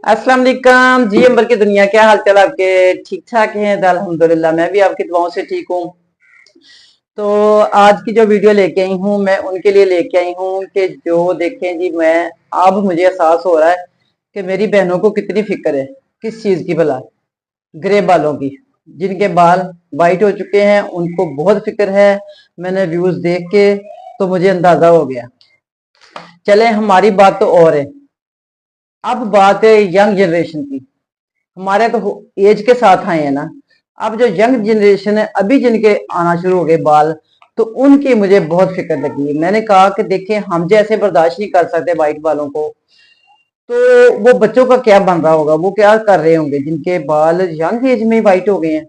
अस्सलाम वालेकुम जी। अंबर की दुनिया, क्या हाल चाल आपके? ठीक ठाक हैं? अल्हम्दुलिल्लाह, मैं भी आपकी दुआओं से ठीक हूँ। तो आज की जो वीडियो लेके आई हूँ, मैं उनके लिए लेके आई हूँ कि जो देखें जी, मैं अब मुझे एहसास हो रहा है कि मेरी बहनों को कितनी फिक्र है। किस चीज की भला? ग्रे बालों की। जिनके बाल वाइट हो चुके हैं उनको बहुत फिक्र है। मैंने व्यूज देख के तो मुझे अंदाजा हो गया। चले, हमारी बात तो और है। अब बात है यंग जनरेशन की। हमारे तो एज के साथ आए हैं ना। अब जो यंग जनरेशन है, अभी जिनके आना शुरू हो गए बाल, तो उनकी मुझे बहुत फिक्र लगी है। मैंने कहा कि देखिए, हम जैसे बर्दाश्त नहीं कर सकते वाइट बालों को, तो वो बच्चों का क्या बन रहा होगा, वो क्या कर रहे होंगे जिनके बाल यंग एज में वाइट हो गए हैं।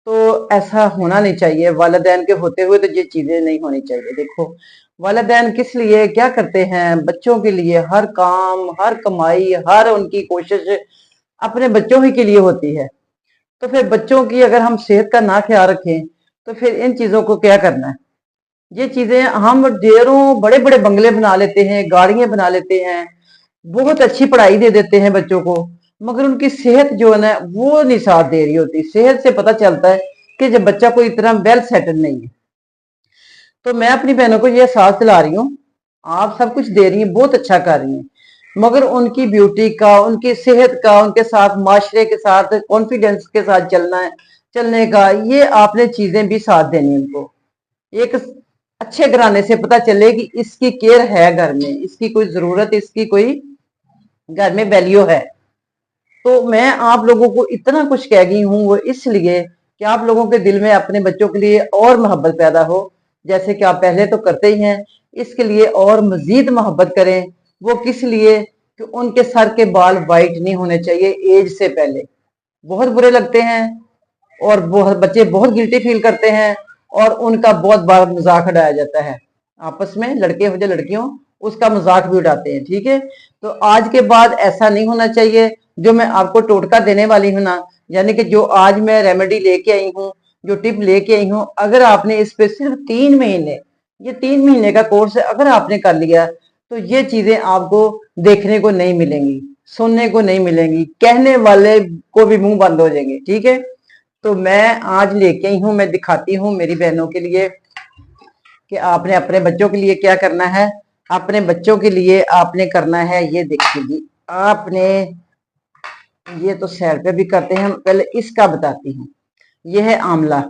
तो ऐसा होना नहीं चाहिए। वालिदैन के होते हुए तो ये चीजें नहीं होनी चाहिए। देखो, वालिदैन किस लिए क्या करते हैं? बच्चों के लिए हर काम, हर कमाई, हर उनकी कोशिश अपने बच्चों ही के लिए होती है। तो फिर बच्चों की अगर हम सेहत का ना ख्याल रखें, तो फिर इन चीजों को क्या करना है? ये चीजें हम ढेरों बड़े बड़े बंगले बना लेते हैं, गाड़ियां बना लेते हैं, बहुत अच्छी पढ़ाई दे देते हैं बच्चों को, मगर उनकी सेहत जो है ना, वो नहीं साथ दे रही होती। सेहत से पता चलता है कि जब बच्चा कोई इतना वेल सेटल नहीं है। तो मैं अपनी बहनों को ये साथ दिला रही हूँ, आप सब कुछ दे रही हैं, बहुत अच्छा कर रही हैं, मगर उनकी ब्यूटी का, उनकी सेहत का, उनके साथ माशरे के साथ कॉन्फिडेंस के साथ चलना है, चलने का, ये आपने चीजें भी साथ देनी उनको। एक अच्छे घराने से पता चले कि इसकी केयर है घर में, इसकी कोई जरूरत, इसकी कोई घर में वैल्यू है। तो मैं आप लोगों को इतना कुछ कह गई हूँ, वो इसलिए कि आप लोगों के दिल में अपने बच्चों के लिए और मोहब्बत पैदा हो, जैसे कि आप पहले तो करते ही हैं। इसके लिए और मजीद मोहब्बत करें। वो किस लिए? कि उनके सर के बाल वाइट नहीं होने चाहिए एज से पहले। बहुत बुरे लगते हैं और बहुत बच्चे बहुत गिल्टी फील करते हैं, और उनका बहुत बार मजाक उड़ाया जाता है। आपस में लड़के हो या लड़कियों, उसका मजाक भी उड़ाते हैं। ठीक है, तो आज के बाद ऐसा नहीं होना चाहिए। जो मैं आपको टोटका देने वाली हूँ ना, यानी कि जो आज मैं रेमेडी लेके आई हूँ, जो टिप लेके आई हूँ, अगर आपने इस पे सिर्फ 3 महीने, ये 3 महीने का कोर्स है, अगर आपने कर लिया, तो ये चीजें आपको देखने को नहीं मिलेंगी, सुनने को नहीं मिलेंगी, कहने वाले को भी मुंह बंद हो जाएंगे। ठीक है, तो मैं आज लेके आई हूँ, मैं दिखाती हूँ मेरी बहनों के लिए कि आपने अपने बच्चों के लिए क्या करना है। अपने बच्चों के लिए आपने करना है, ये देखिए जी, आपने ये तो सैर पे भी करते हैं, पहले इसका बताती हूँ। ये है आंवला।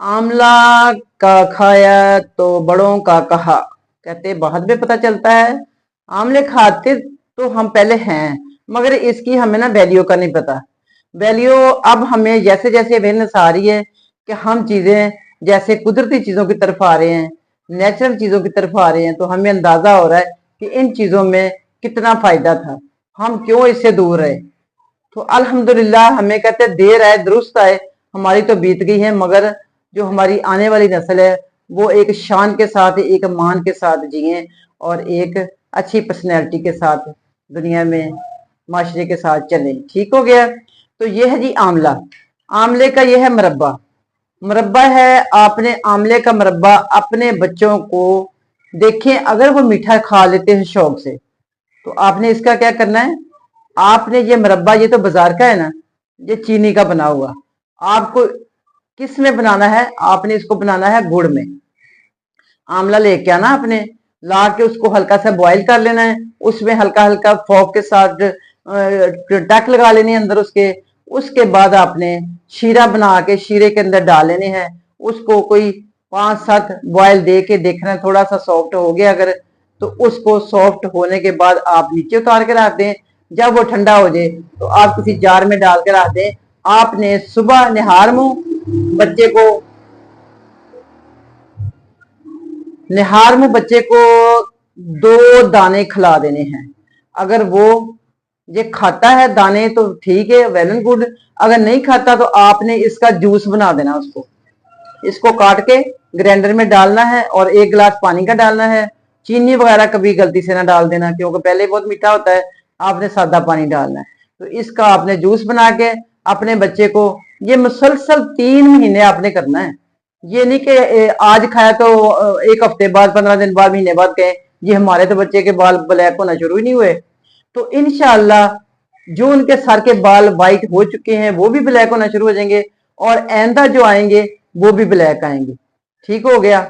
आंवला का खाया तो बड़ों का कहा, कहते बाद में पता चलता है। आंवले खाते तो हम पहले हैं, मगर इसकी हमें ना वैल्यू का नहीं पता। वैल्यू अब हमें जैसे जैसे अवेयरनेस आ रही है कि हम चीजें जैसे कुदरती चीजों की तरफ आ रहे हैं, नेचुरल चीजों की तरफ आ रहे हैं, तो हमें अंदाजा हो रहा है कि इन चीजों में कितना फायदा था, हम क्यों इससे दूर रहे। तो अल्हम्दुलिल्लाह, हमें कहते हैं देर आए दुरुस्त आए। हमारी तो बीत गई है, मगर जो हमारी आने वाली नस्ल है, वो एक शान के साथ, एक मान के साथ जिए, और एक अच्छी पर्सनैलिटी के साथ दुनिया में माशरे के साथ चले। ठीक हो गया? तो ये है जी आंवला। आंवले का ये है मुरब्बा। मुरब्बा है, आपने आंवले का मुरब्बा अपने बच्चों को देखें, अगर वो मीठा खा लेते हैं शौक से, तो आपने इसका क्या करना है? आपने ये मुरब्बा, ये तो बाजार का है ना, ये चीनी का बना हुआ। आपको किस में बनाना है? आपने इसको बनाना है गुड़ में। आंवला लेके आना आपने, ला के उसको हल्का सा बॉईल कर लेना है। उसमें हल्का हल्का फोक के साथ टक लगा लेने अंदर उसके। उसके बाद आपने शीरा बना के शीरे के अंदर डाल लेने हैं। उसको कोई 5-7 बॉयल दे के देखना, थोड़ा सा सॉफ्ट हो गया अगर, तो उसको सॉफ्ट होने के बाद आप नीचे उतार के रख दें। जब वो ठंडा हो जाए तो आप किसी जार में डाल के रख दें। आपने सुबह निहार मुंह बच्चे को, निहार में बच्चे को 2 दाने खिला देने हैं। अगर वो ये खाता है दाने तो ठीक है, वेल एंड गुड। अगर नहीं खाता तो आपने इसका जूस बना देना। उसको, इसको काट के ग्राइंडर में डालना है, और 1 गिलास पानी का डालना है। चीनी वगैरह कभी गलती से ना डाल देना, क्योंकि पहले बहुत मीठा होता है। आपने सादा पानी डालना है। तो इसका आपने जूस बना के अपने बच्चे को, ये मुसलसल 3 महीने आपने करना है। ये नहीं कि आज खाया तो 1 हफ्ते बाद, 15 दिन बाद, महीने बाद कहें जी हमारे तो बच्चे के बाल ब्लैक होना शुरू ही नहीं हुए। तो इंशाअल्लाह जो उनके सर के बाल वाइट हो चुके हैं वो भी ब्लैक होना शुरू हो जाएंगे, और आइंदा जो आएंगे वो भी ब्लैक आएंगे। ठीक हो गया।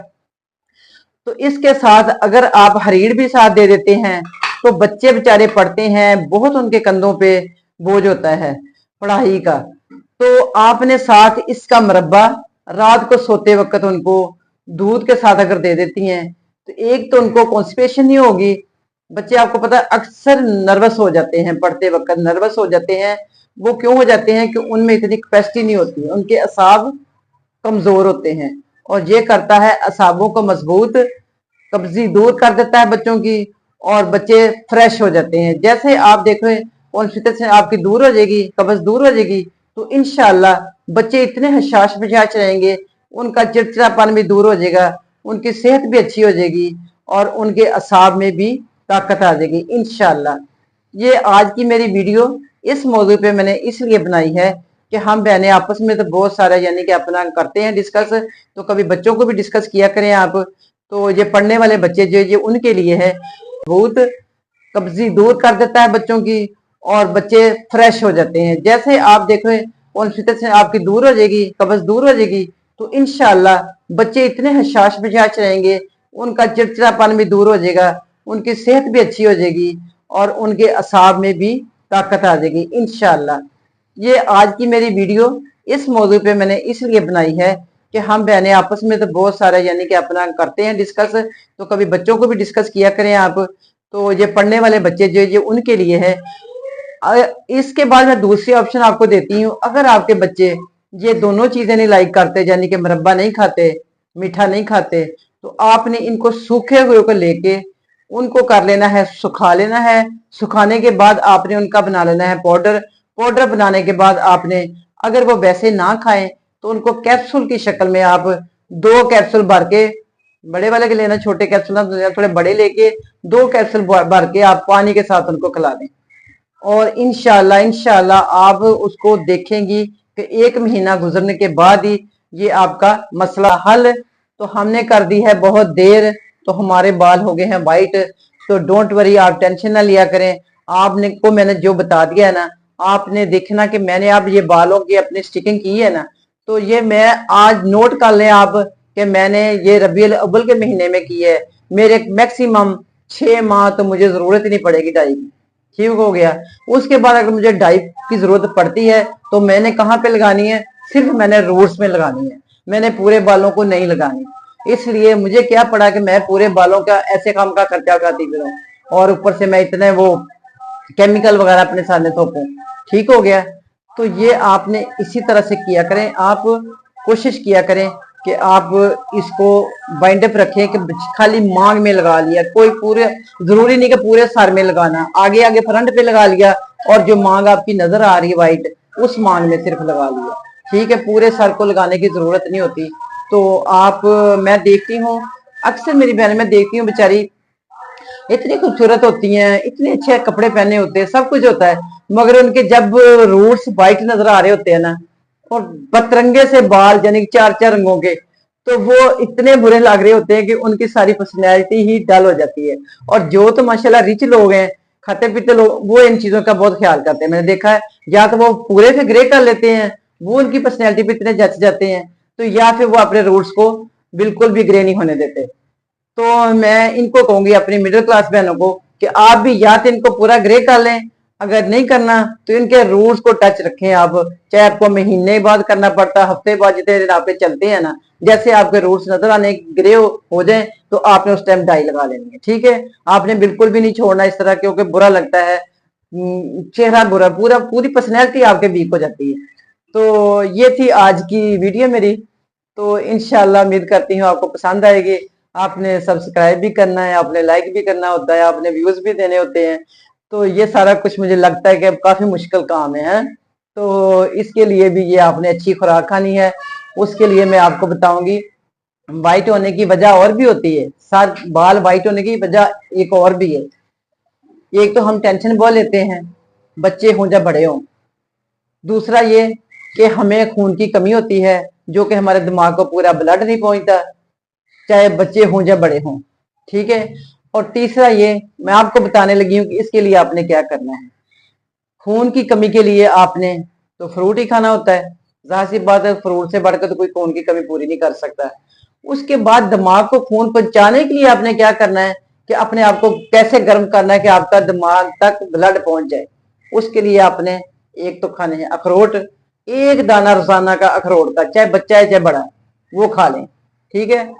तो इसके साथ अगर आप हरीड़ भी साथ दे देते हैं तो बच्चे बेचारे पढ़ते हैं, बहुत उनके कंधों पे बोझ होता है पढ़ाई का। तो आपने साथ इसका मुरब्बा रात को सोते वक्त उनको दूध के साथ अगर दे देती हैं तो एक तो उनको कॉन्स्टिपेशन नहीं होगी। बच्चे आपको पता है अक्सर नर्वस हो जाते हैं, पढ़ते वक्त नर्वस हो जाते हैं। वो क्यों हो जाते हैं कि उनमें इतनी कैपेसिटी नहीं होती, उनके असाब कमजोर होते हैं, और ये करता है असाबों को मजबूत, कब्जी दूर कर देता है बच्चों की, और बच्चे फ्रेश हो जाते हैं। जैसे आप देख रहे हैं कॉन्फिडेंस से आपकी दूर हो जाएगी, कब्ज दूर हो जाएगी, तो इंशाल्लाह बच्चे इतने हशाश मिजाज रहेंगे, उनका चिड़चिड़ापन भी दूर हो जाएगा, उनकी सेहत भी अच्छी हो जाएगी, और उनके असाब में भी ताकत आ जाएगी इंशाल्लाह। ये आज की मेरी वीडियो इस मौजू पे मैंने इसलिए बनाई है कि हम बहनें आपस में तो बहुत सारा यानी कि अपना करते हैं डिस्कस, तो कभी बच्चों को भी डिस्कस किया करें आप। तो ये पढ़ने वाले बच्चे जो ये उनके लिए है, बहुत कब्जी दूर कर देता है बच्चों की, और बच्चे फ्रेश हो जाते हैं। जैसे आप देख रहे हैं कॉन्फिडेंस से आपकी दूर हो जाएगी, कब्ज दूर हो जाएगी, तो इंशाल्लाह बच्चे इतने हशाश मिजाज रहेंगे, उनका चिड़चिड़ापन भी दूर हो जाएगा, उनकी सेहत भी अच्छी हो जाएगी, और उनके असाब में भी ताकत आ जाएगी इंशाल्लाह। ये आज की मेरी वीडियो इस मौजू पे मैंने इसलिए बनाई है कि हम बहनें आपस में तो बहुत सारा यानी कि अपना करते हैं डिस्कस, तो कभी बच्चों को भी डिस्कस किया करें आप। तो ये पढ़ने वाले बच्चे जो ये उनके लिए है। इसके बाद मैं दूसरी ऑप्शन आपको देती हूँ, अगर आपके बच्चे ये दोनों चीजें नहीं लाइक करते, यानी कि मुरब्बा नहीं खाते, मीठा नहीं खाते, तो आपने इनको सूखे हुए को लेके उनको कर लेना है, सुखा लेना है। सुखाने के बाद आपने उनका बना लेना है पाउडर। पाउडर बनाने के बाद आपने अगर वो वैसे ना खाएं तो उनको कैप्सूल की शक्ल में आप 2 कैप्सूल भर के, बड़े वाले के लेना, छोटे कैप्सूल थोड़े बड़े लेके 2 कैप्सूल भर के आप पानी के साथ उनको खिला दें, और इंशाल्लाह इंशाल्लाह आप उसको देखेंगी कि 1 महीना गुजरने के बाद ही ये आपका मसला हल। तो हमने कर दी है बहुत देर, तो हमारे बाल हो गए हैं वाइट। तो डोंट वरी, आप टेंशन ना लिया करें। आपने को मैंने जो बता दिया है ना, आपने देखना कि मैंने अब ये बालों की अपनी स्टिकिंग की है ना, तो ये मैं आज नोट कर लें आप कि मैंने ये रबीउल अव्वल के महीने में की है। मेरे मैक्सिमम 6 माह तो मुझे जरूरत ही नहीं पड़ेगी डाई की। ठीक हो गया। उसके बाद अगर मुझे डाई की जरूरत पड़ती है तो मैंने कहाँ पे लगानी है, सिर्फ मैंने रूट्स में लगानी है, मैंने पूरे बालों को नहीं लगानी। इसलिए मुझे क्या पड़ा कि मैं पूरे बालों का ऐसे काम का खर्चा उठाती फिरूं, और ऊपर से मैं इतने वो केमिकल वगैरह अपने सामने थोपूं। ठीक हो गया। तो ये आपने इसी तरह से किया करें। आप कोशिश किया करें कि आप इसको बाइंड अप रखें कि खाली मांग में लगा लिया, कोई पूरे जरूरी नहीं कि पूरे सर में लगाना, आगे आगे फ्रंट पे लगा लिया, और जो मांग आपकी नजर आ रही है वाइट, उस मांग में सिर्फ लगा लिया। ठीक है, पूरे सर को लगाने की जरूरत नहीं होती। तो आप, मैं देखती हूँ अक्सर मेरी बहन में देखती हूँ बेचारी इतनी खूबसूरत होती हैं, इतने अच्छे कपड़े पहने होते हैं, सब कुछ होता है, मगर उनके जब रूट्स वाइट नजर आ रहे होते हैं ना, और बतरंगे से बाल यानी 4-4 रंगों के, तो वो इतने बुरे लग रहे होते हैं कि उनकी सारी पर्सनैलिटी ही डल हो जाती है। और जो तो माशाल्लाह रिच लोग हैं, खाते पीते लोग, वो इन चीजों का बहुत ख्याल करते हैं। मैंने देखा है, या तो वो पूरे से ग्रे कर लेते हैं, वो उनकी पर्सनैलिटी पे इतने जच जाते हैं, तो या फिर वो अपने रूट्स को बिल्कुल भी ग्रे नहीं होने देते। तो मैं इनको कहूंगी अपनी मिडिल क्लास बहनों को कि आप भी या तो इनको पूरा ग्रे कर लें, अगर नहीं करना तो इनके रूट्स को टच रखें आप। चाहे आपको महीने बाद करना पड़ता, हफ्ते बाद, जितने दिन आप चलते हैं ना, जैसे आपके रूट्स नजर आने ग्रे हो जाए तो आपने उस टाइम डाई लगा लेनी है। ठीक है, आपने बिल्कुल भी नहीं छोड़ना इस तरह, क्योंकि बुरा लगता है, चेहरा बुरा, पूरी पर्सनैलिटी आपके वीक हो जाती है। तो ये थी आज की वीडियो मेरी। तो इंशाल्लाह उम्मीद करती हूँ आपको पसंद आएगी। आपने सब्सक्राइब भी करना है, आपने लाइक भी करना होता है, आपने व्यूज भी देने होते हैं। तो ये सारा कुछ मुझे लगता है कि अब काफी मुश्किल काम है। तो इसके लिए भी ये आपने अच्छी खुराक खानी है। उसके लिए मैं आपको बताऊंगी, वाइट होने की वजह और भी होती है, सर बाल वाइट होने की वजह एक और भी है। एक तो हम टेंशन बहुत लेते हैं, बच्चे हों या बड़े हों। दूसरा ये कि हमें खून की कमी होती है, जो कि हमारे दिमाग को पूरा ब्लड नहीं पहुंचता, चाहे बच्चे हों या बड़े हों। ठीक है, और तीसरा ये मैं आपको बताने लगी हूँ कि इसके लिए आपने क्या करना है। खून की कमी के लिए आपने तो फ्रूट ही खाना होता है, जाहिर सी बात है, फ्रूट से बढ़कर तो कोई खून की कमी पूरी नहीं कर सकता। उसके बाद दिमाग को खून पहुंचाने के लिए आपने क्या करना है कि अपने आप को कैसे गर्म करना है कि आपका दिमाग तक ब्लड पहुंच जाए। उसके लिए आपने एक तो खाने हैं अखरोट, एक दाना रोजाना का अखरोट का, चाहे बच्चा है चाहे बड़ा है, वो खा लें, ठीक है।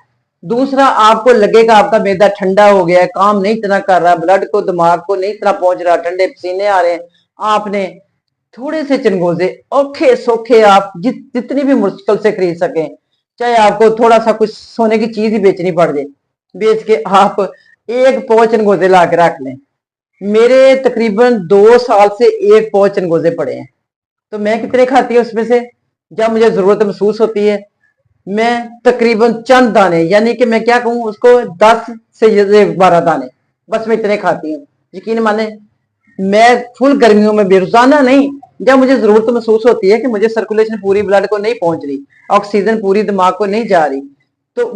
दूसरा, आपको लगेगा आपका मैदा ठंडा हो गया है, काम नहीं इतना कर रहा, ब्लड को दिमाग को नहीं इतना पहुंच रहा, ठंडे पसीने आ रहे हैं, आपने थोड़े से चिनगोजे औखे सोखे आप जितनी भी मुश्किल से खरीद सकें, चाहे आपको थोड़ा सा कुछ सोने की चीज ही बेचनी पड़ जाए, बेच के आप एक पौ चिनगोजे ला के रख लें। मेरे तकरीबन 2 साल से एक पौ चिनगोजे पड़े हैं। तो मैं कितने खाती हूँ उसमें से, जब मुझे जरूरत महसूस होती है मैं तकरीबन चंद दाने, यानी कि मैं क्या कहूँ उसको, 10 से 12 दाने, बस मैं इतने खाती हूँ। यकीन माने मैं फुल गर्मियों में बेरोजाना नहीं, जब मुझे जरूरत महसूस होती है कि मुझे सर्कुलेशन पूरी ब्लड को नहीं पहुंच रही, ऑक्सीजन पूरी दिमाग को नहीं जा रही, तो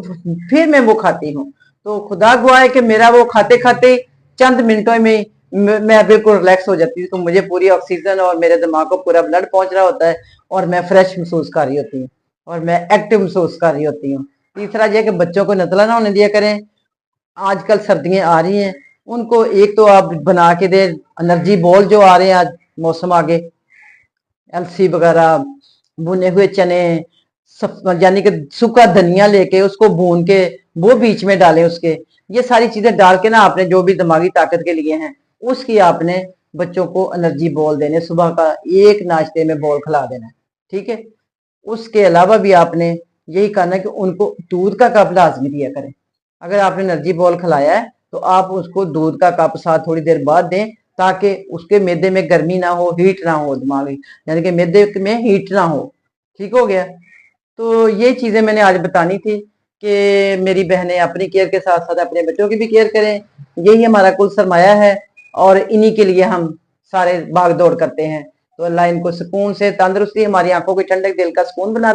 फिर मैं वो खाती हूँ। तो खुदा गवाह है कि मेरा वो खाते खाते चंद मिनटों में मैं बिल्कुल रिलैक्स हो जाती हूँ, तो मुझे पूरी ऑक्सीजन और मेरे दिमाग को पूरा ब्लड पहुंच रहा होता है और मैं फ्रेश महसूस कर रही होती हूँ और मैं एक्टिव महसूस कर रही होती हूँ। तीसरा यह कि बच्चों को नतला ना होने दिया करें। आजकल सर्दियां आ रही हैं, उनको एक तो आप बना के दे एनर्जी बॉल जो आ रहे हैं आज मौसम आगे, अलसी वगैरह, भुने हुए चने, यानी कि सूखा धनिया लेके उसको भून के वो बीच में डालें उसके, ये सारी चीजें डाल के ना आपने जो भी दिमागी ताकत के लिए हैं उसकी आपने बच्चों को एनर्जी बॉल देने, सुबह का एक नाश्ते में बॉल खिला देना है, ठीक है। उसके अलावा भी आपने यही करना है कि उनको दूध का कप लाजमी दिया करें। अगर आपने एनर्जी बॉल खिलाया है तो आप उसको दूध का कप साथ थोड़ी देर बाद दें, ताकि उसके मैदे में गर्मी ना हो, हीट ना हो दिमागी, यानी कि मैदे में हीट ना हो। ठीक हो गया। तो ये चीजें मैंने आज बतानी थी कि मेरी बहनें अपनी केयर के साथ साथ अपने बच्चों की भी केयर करें, यही हमारा कुल सरमाया है और इन्हीं के लिए हम सारे भाग दौड़ करते हैं। तो अल्लाह इनको सुकून से, तंदुरुस्ती, हमारी आंखों की ठंडक, दिल का सुकून बना